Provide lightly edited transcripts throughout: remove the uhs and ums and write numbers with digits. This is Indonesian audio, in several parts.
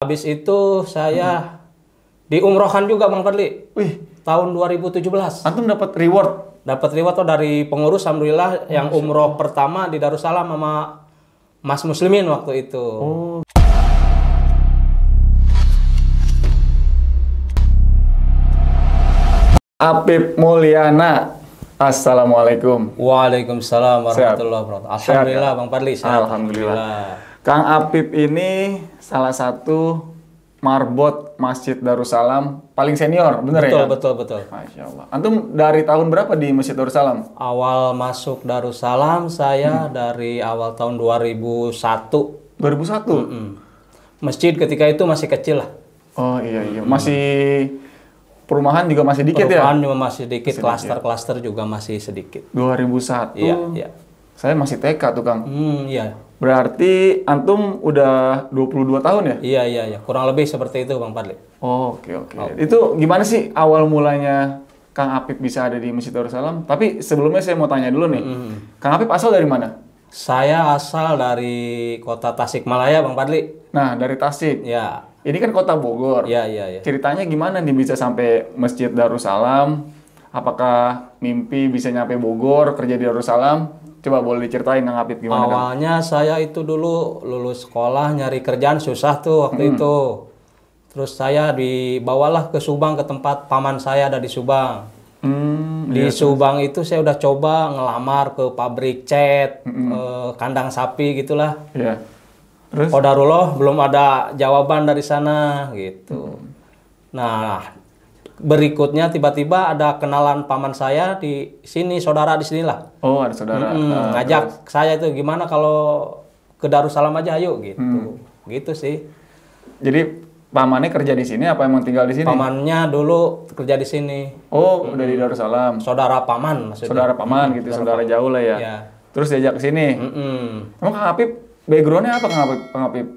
Habis itu saya diumrohkan juga Bang Fadli. Wih, Tahun 2017. antum dapat reward. Dapat reward tuh dari pengurus, alhamdulillah, yang umroh pertama di Darussalam sama Mas Muslimin waktu itu. Oh. Apip Mulyana. Assalamualaikum. Waalaikumsalam warahmatullahi wabarakatuh. Alhamdulillah Bang Fadli. Sehat. Alhamdulillah. Kang Apip ini salah satu marbot Masjid Darussalam paling senior, bener Betul, ya? betul. Masya Allah. Antum dari tahun berapa di Masjid Darussalam? Awal masuk Darussalam saya dari awal tahun 2001. 2001? Masjid ketika itu masih kecil lah. Oh iya. Masih perumahan juga masih dikit ya? Perumahan juga masih sedikit, klaster-klaster juga masih sedikit. 2001? Iya. Saya masih TK tuh Kang. Iya. Berarti antum udah 22 tahun ya? Iya. Kurang lebih seperti itu Bang Fadli. Oh, oke. Itu gimana sih awal mulanya Kang Apip bisa ada di Masjid Darussalam? Tapi sebelumnya saya mau tanya dulu nih. Kang Apip asal dari mana? Saya asal dari kota Tasikmalaya Bang Fadli. Nah, dari Tasik. Ya. Ini kan kota Bogor. Iya. Ceritanya gimana nih bisa sampai Masjid Darussalam? Apakah mimpi bisa nyampe Bogor, kerja di Darussalam? Coba boleh diceritain Kang Apip gimana Kang? Awalnya saya itu dulu lulus sekolah nyari kerjaan susah tuh waktu itu. Terus saya dibawalah ke Subang, ke tempat paman saya ada di Subang. Di Subang itu saya udah coba ngelamar ke pabrik cat, kandang sapi gitulah. Iya. Terus? Qadarullah belum ada jawaban dari sana gitu. Nah, berikutnya tiba-tiba ada kenalan paman saya di sini, saudara di sinilah. Oh, ada saudara. Ngajak saya itu gimana kalau ke Darussalam aja ayo gitu. Gitu sih. Jadi pamannya kerja di sini apa emang tinggal di sini? Pamannya dulu kerja di sini. Oh, udah di Darussalam. Saudara paman maksudnya. Saudara paman gitu, saudara jauh lah ya. Iya. Terus diajak ke sini. Emang Kang Apip background-nya apa Kang Apip?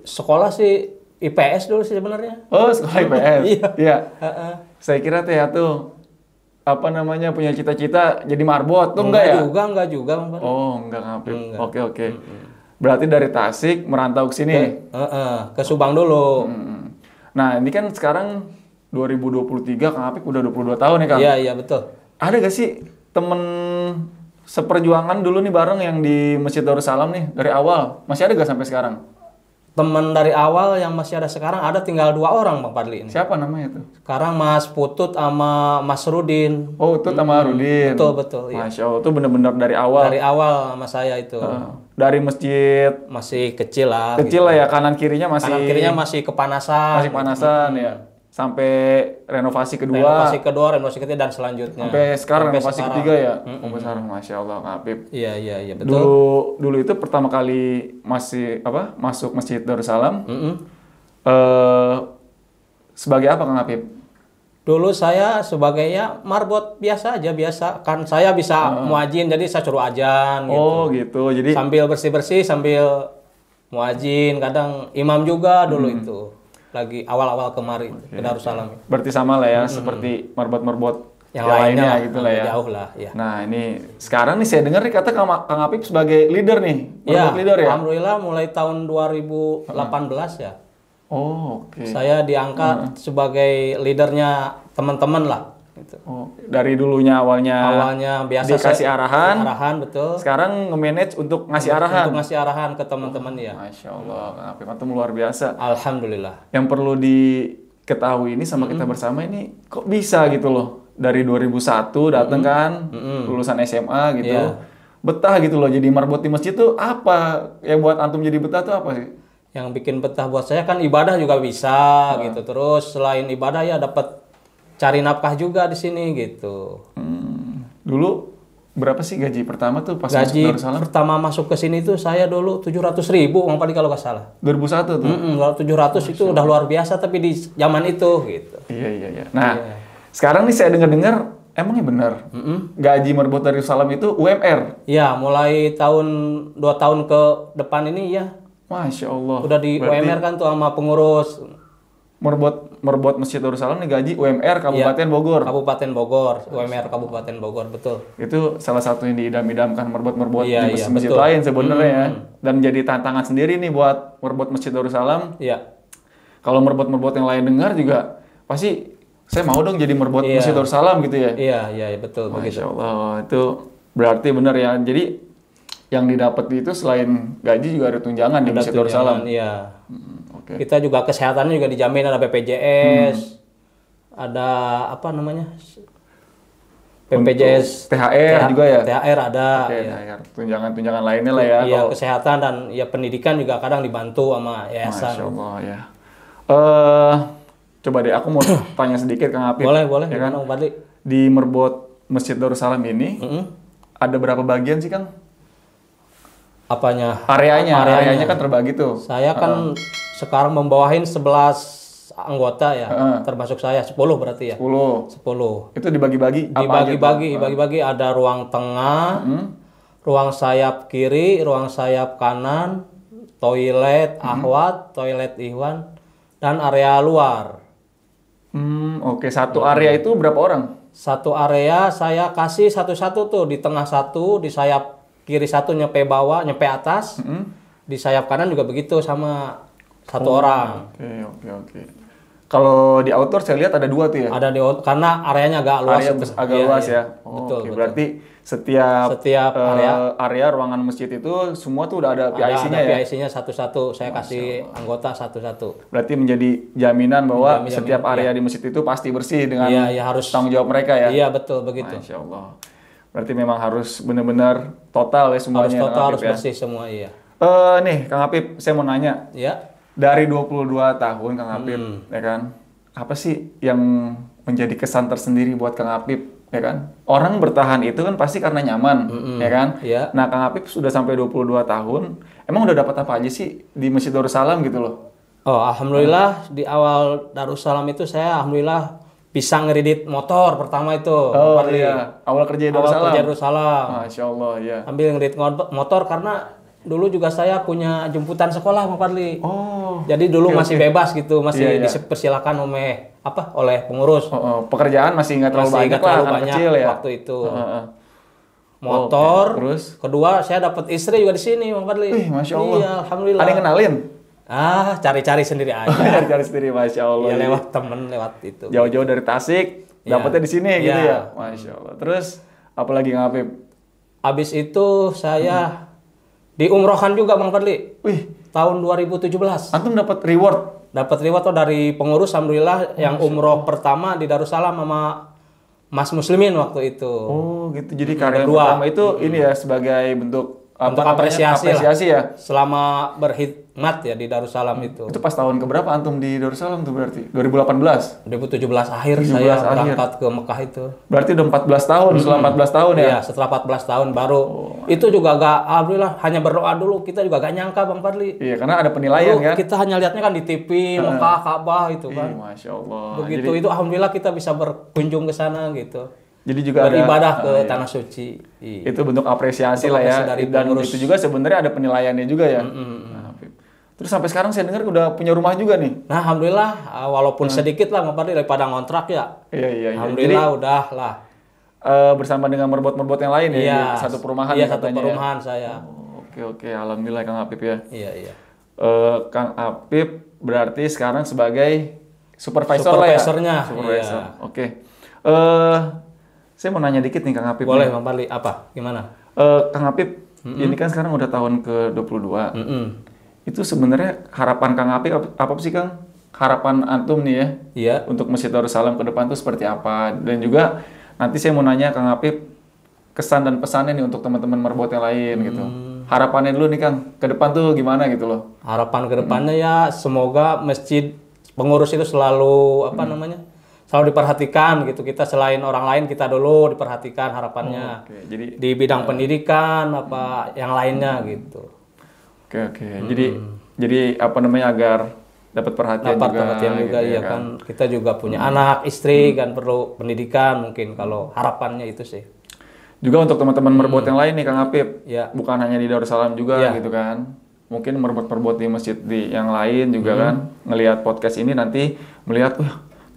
Sekolah sih IPS dulu sih sebenarnya. Oh, sekolah IPS. Iya. Saya kira teh tuh apa namanya punya cita-cita jadi marbot tuh enggak ya? Enggak juga Bang Fadli. Oh, enggak Kang Apip. Oke. Berarti dari Tasik merantau ke sini. Ke Subang dulu. Nah, ini kan sekarang 2023 Kang Apip udah 22 tahun ya, Kang? Iya, betul. Ada gak sih temen seperjuangan dulu nih bareng yang di Masjid Darussalam nih dari awal? Masih ada gak sampai sekarang? Teman dari awal yang masih ada sekarang ada tinggal 2 orang Bang Fadli ini. Siapa namanya tuh? Sekarang Mas Putut sama Mas Rudin. Oh, itu sama Rudin. Betul. Iya. Masya Allah, itu bener-bener dari awal. Dari awal sama saya itu. Dari masjid Masih kecil lah. kecil lah ya, kanan kirinya masih kepanasan. masih panasan ya. Sampai renovasi kedua. Renovasi ketiga dan selanjutnya. Sampai sekarang Sampai renovasi sekarang. ketiga ya. Sampai sekarang, Masya Allah, Kang Apip. Iya, betul. Dulu itu pertama kali masuk Masjid Darussalam. Sebagai apa Kang Apip? Dulu saya sebagai marbot biasa aja, kan saya bisa muadzin jadi saya suruh ajan gitu. Oh gitu, jadi sambil bersih-bersih sambil muadzin, kadang imam juga dulu itu. Lagi awal-awal kemarin ke Darussalam. Berarti sama lah ya, seperti marbot-marbot yang lainnya gitu lah ya. Jauh lah ya. Nah ini sekarang nih saya dengar nih kata Kang Apip sebagai leader nih, marbot leader ya? Alhamdulillah mulai tahun 2018 ya. Oh, oke. Saya diangkat sebagai leadernya teman-teman lah. Gitu. Oh, dari dulunya awalnya biasa dikasih arahan, betul. Sekarang nge-manage untuk ngasih arahan. Untuk ngasih arahan ke teman-teman ya. Masya Allah, Kang Apip itu luar biasa. Alhamdulillah. Yang perlu diketahui ini sama kita bersama ini kok bisa gitu loh. Dari 2001 dateng kan, lulusan SMA gitu. Yeah. Betah gitu loh jadi marbot di masjid tuh apa? Yang buat antum jadi betah tuh apa sih? Yang bikin betah buat saya kan ibadah juga bisa gitu. Terus selain ibadah ya dapat cari nafkah juga di sini gitu. Dulu berapa sih gaji pertama tuh pas gaji masuk Darussalam? Pertama masuk ke sini tuh saya dulu 700.000 Bang Fadli kalau nggak salah. 2001 tuh. 700 itu udah luar biasa tapi di zaman itu gitu. Iya. Nah, sekarang nih saya dengar emangnya benar gaji marbot Darussalam itu UMR? Ya, mulai 2 tahun ke depan ini ya. Masya Allah. Udah di UMR kan tuh sama pengurus. Merbot Masjid Darussalam nih gaji UMR Kabupaten Bogor. Kabupaten Bogor, UMR Kabupaten Bogor, betul. Itu salah satu yang diidam-idamkan merbot-merbot Iya, di masjid lain sebenarnya ya. Dan jadi tantangan sendiri nih buat merbot Masjid Darussalam. Iya. kalau merbot-merbot yang lain dengar juga pasti saya mau dong jadi merbot Masjid Darussalam gitu ya. Iya, betul begitu. Masya Allah, itu berarti benar ya. Jadi yang didapat itu selain gaji juga ada tunjangan di Masjid Darussalam. Iya. Oke. Kita juga kesehatannya juga dijamin, ada BPJS, ada apa namanya? BPJS, THR juga ya. THR ada. Oke, ya. THR. Tunjangan-tunjangan lainnya lah ya. Iya, kesehatan dan ya pendidikan juga kadang dibantu sama yayasan. Masya Allah ya. Coba deh, aku mau tanya sedikit Kang Apip. Boleh, Ya kan? Bang Fadli. Di merbot Masjid Darussalam ini ada berapa bagian sih Kang? Apanya? Areanya kan terbagi tuh. Saya kan sekarang membawahin 11 anggota ya, termasuk saya 10 berarti ya. 10. Itu dibagi-bagi apa aja, Dibagi-bagi ada ruang tengah, ruang sayap kiri, ruang sayap kanan, toilet ahwat, toilet ikhwan, dan area luar. Oke. Satu area itu berapa orang? Satu area saya kasih satu-satu tuh, di tengah satu, di sayap kiri satu nyampe bawah, nyampe atas, di sayap kanan juga begitu sama satu orang. Oke. Kalau di outdoor saya lihat ada 2 tuh ya? Ada karena areanya agak luas. Agak luas ya? Betul. Berarti setiap area ruangan masjid itu semua tuh udah ada PIC-nya ya? Ada PIC-nya satu-satu, saya kasih anggota satu-satu. Berarti menjadi jaminan bahwa setiap area di masjid itu pasti bersih dengan harus tanggung jawab mereka ya? Iya, betul begitu. Masya Allah. Berarti memang harus benar-benar total ya semuanya. Harus bersih semua, iya. Nih Kang Apip, saya mau nanya. Iya. Dari 22 tahun Kang Apip, ya kan? Apa sih yang menjadi kesan tersendiri buat Kang Apip, ya kan? Orang bertahan itu kan pasti karena nyaman, ya kan? Iya. Nah, Kang Apip sudah sampai 22 tahun, emang udah dapat apa aja sih di Masjid Darussalam gitu loh? Oh, alhamdulillah di awal Darussalam itu saya alhamdulillah bisa ngeredit motor pertama itu. Oh iya, awal kerja di Darussalam. Masya Allah, ya. Ambil ngeredit motor karena dulu juga saya punya jemputan sekolah, Bang Fadli. Oh. Jadi dulu masih bebas gitu, masih dipersilakan oleh pengurus. Pekerjaan masih nggak terlalu banyak lah, karena kecil ya. Waktu itu. Motor. Terus kedua saya dapat istri juga di sini, Bang Fadli. Masya Allah. Iya, alhamdulillah. Ada yang kenalin? Cari-cari sendiri aja. Cari sendiri, Masya Allah. Ya lewat temen, lewat itu. Jauh-jauh dari Tasik, dapetnya di sini gitu ya. Masya Allah. Terus apalagi Kang Apip? Abis itu saya diumrohkan juga, Bang Fadli. Tahun 2017. Antum dapat reward? Dapat reward tuh dari pengurus, alhamdulillah. Yang umroh pertama di Darussalam sama Mas Muslimin waktu itu. Oh gitu. Jadi karya pertama itu ini ya sebagai bentuk apresiasi ya. Selama berkhidmat ya di Darussalam itu. Itu pas tahun keberapa antum di Darussalam tuh berarti? 2018? 2017 akhir saya berangkat ke Mekah itu. Berarti udah 14 tahun, setelah 14 tahun ya? Iya, setelah 14 tahun baru. Itu juga alhamdulillah hanya berdoa dulu, kita juga gak nyangka Bang Fadli. Iya, karena ada penilaian kan? Kita hanya lihatnya kan di TV, Mekah, Ka'bah itu kan. Masya Allah. Begitu itu alhamdulillah kita bisa berkunjung ke sana gitu. Jadi juga beribadah ke tanah suci. Itu bentuk apresiasi lah ya. Dan itu juga sebenarnya ada penilaiannya juga ya. Terus sampai sekarang saya dengar udah punya rumah juga nih. Nah, alhamdulillah walaupun sedikit lah Bang Fadli daripada ngontrak ya. Iya. Alhamdulillah jadi, udah lah. Bersama dengan merbot-merbot yang lain ya, satu perumahan. Iya, satu perumahan saya. Oke, alhamdulillah Kang Apip ya. Iya. Kang Apip berarti sekarang sebagai supervisor lah ya. Supervisor. Iya. Oke. Saya mau nanya dikit nih Kang Apip. Boleh Bang Fadli, apa? Gimana? Kang Apip, ini kan sekarang udah tahun ke-22. Itu sebenarnya harapan Kang Apip apa sih Kang? Harapan antum nih ya. Iya. Untuk Masjid Darussalam ke depan tuh seperti apa? Dan juga nanti saya mau nanya Kang Apip kesan dan pesannya nih untuk teman-teman merbot yang lain gitu. Harapannya dulu nih Kang, ke depan tuh gimana gitu loh? Harapan ke depannya ya semoga masjid pengurus itu selalu selalu diperhatikan gitu. Kita selain orang lain kita dulu diperhatikan harapannya. Jadi di bidang pendidikan apa yang lainnya gitu. Oke. Jadi agar dapat perhatian juga gitu, ya kan. Kita juga punya anak, istri kan perlu pendidikan mungkin kalau harapannya itu sih. Juga untuk teman-teman merbot yang lain nih Kang Apip. Ya. Bukan hanya di Darussalam juga gitu kan. Mungkin merbot-merbot di masjid yang lain juga kan ngelihat podcast ini nanti melihat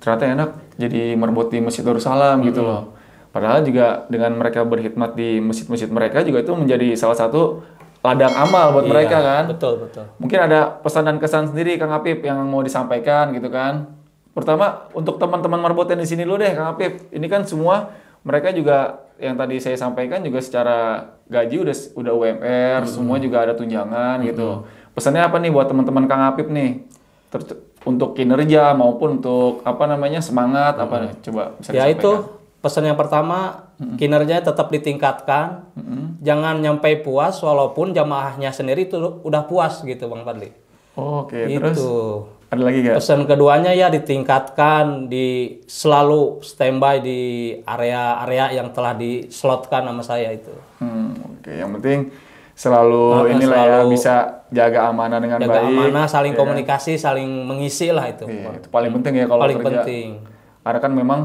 ternyata enak jadi merbot di Masjid Darussalam gitu loh. Padahal juga dengan mereka berkhidmat di masjid-masjid mereka juga itu menjadi salah satu ladang amal buat Iya, mereka kan. betul betul. Mungkin ada pesan dan kesan sendiri Kang Apip yang mau disampaikan gitu kan. Pertama untuk teman-teman marbot yang di sini dulu deh Kang Apip. Ini kan semua mereka juga yang tadi saya sampaikan juga secara gaji udah UMR, semua juga ada tunjangan gitu. Pesannya apa nih buat teman-teman Kang Apip nih? Untuk kinerja maupun untuk apa namanya semangat apa nih? Coba bisa Ya disampaikan. itu pesan yang pertama, kinerjanya tetap ditingkatkan. Jangan nyampe puas walaupun jamaahnya sendiri itu udah puas gitu Bang Fadli. Oke, terus Itu. ada lagi gak? Pesan keduanya ya ditingkatkan, selalu standby di area-area yang telah dislotkan sama saya itu. Oke, yang penting selalu inilah ya selalu bisa jaga amanah dengan Jaga baik. amanah, saling komunikasi, saling mengisi lah itu. Iya, itu paling penting ya kalau Paling kerja. penting. Karena kan memang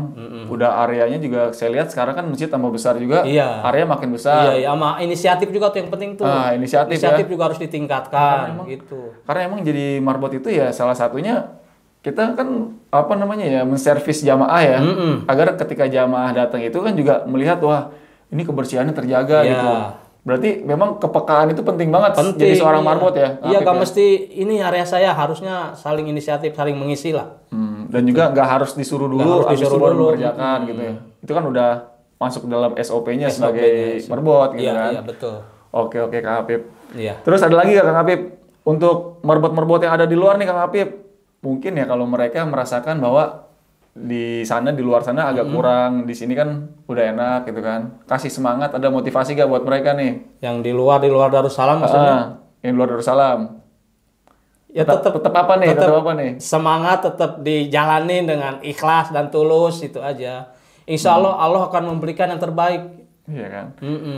udah areanya juga saya lihat sekarang kan masjid tambah besar juga, Iya. area makin besar. Iya, iya, sama inisiatif juga tuh yang penting tuh. Inisiatif juga harus ditingkatkan gitu. Karena emang jadi marbot itu ya salah satunya kita kan apa namanya ya menservis jamaah ya, agar ketika jamaah datang itu kan juga melihat wah ini kebersihannya terjaga Iya. gitu. Berarti memang kepekaan itu penting banget Penting, jadi seorang iya. marbot ya. Iya, Apip gak ya. mesti ini area saya, harusnya saling inisiatif, saling mengisi lah. Dan juga nggak harus disuruh dulu, harus habis itu disuruh baru dulu. mengerjakan gitu ya. Itu kan udah masuk dalam SOP-nya SOP-nya, sebagai marbot gitu Iya, kan. iya betul. Oke Kang Apip. Iya. Terus ada lagi nggak Kang Apip untuk marbot-marbot yang ada di luar nih Kang Apip? Mungkin ya kalau mereka merasakan bahwa di sana di luar sana agak kurang, di sini kan udah enak gitu kan. Kasih semangat, ada motivasi gak buat mereka nih? Yang di luar Darussalam maksudnya. Yang di luar Darussalam. Ya Tetap apa nih? Tetap apa nih? Semangat tetap dijalanin dengan ikhlas dan tulus itu aja. Insya Allah Allah akan memberikan yang terbaik. Iya kan.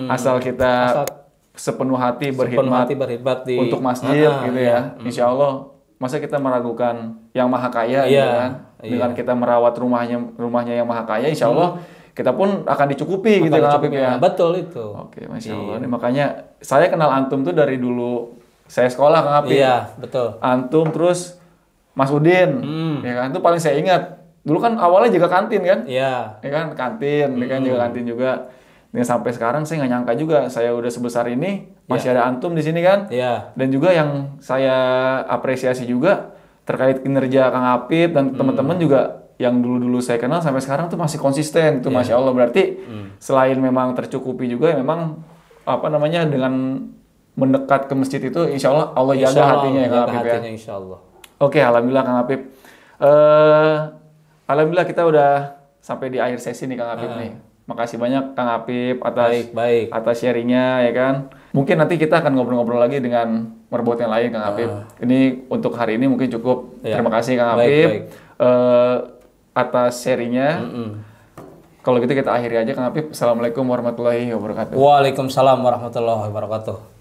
Asal kita sepenuh hati berkhidmat berkhidmat untuk masjid gitu ya. Insya Allah. Masa kita meragukan yang maha kaya gitu kan? Dengan kita merawat rumahnya yang maha kaya, insya Allah kita pun akan dicukupi gitu kan Apip ya. Betul itu. Oke, masya Allah. Ini makanya saya kenal antum tuh dari dulu saya sekolah Kang Apip. Iya betul. Antum terus Mas Udin, ya kan? Itu paling saya ingat. Dulu kan awalnya juga kantin kan? Iya. Ya kan kantin, ya kan juga kantin juga. Dan sampai sekarang saya nggak nyangka juga saya udah sebesar ini masih ada antum di sini kan? Iya. Dan juga yang saya apresiasi juga terkait kinerja Kang Apip dan teman-teman juga yang dulu-dulu saya kenal sampai sekarang tuh masih konsisten itu masya Allah. Berarti selain memang tercukupi juga memang apa namanya dengan mendekat ke masjid itu insya Allah Allah jaga hatinya ya Kang Apip ya. Insya Allah. Oke, alhamdulillah Kang Apip. Alhamdulillah kita udah sampai di akhir sesi nih Kang Apip nih. Makasih banyak Kang Apip Baik. atas sharingnya ya kan. Mungkin nanti kita akan ngobrol-ngobrol lagi dengan marbot yang lain Kang Apip. Ini untuk hari ini mungkin cukup. Ya. Terima kasih Kang Baik, Apip baik. atas sharingnya. Kalau gitu kita akhiri aja Kang Apip. Assalamualaikum warahmatullahi wabarakatuh. Waalaikumsalam warahmatullahi wabarakatuh.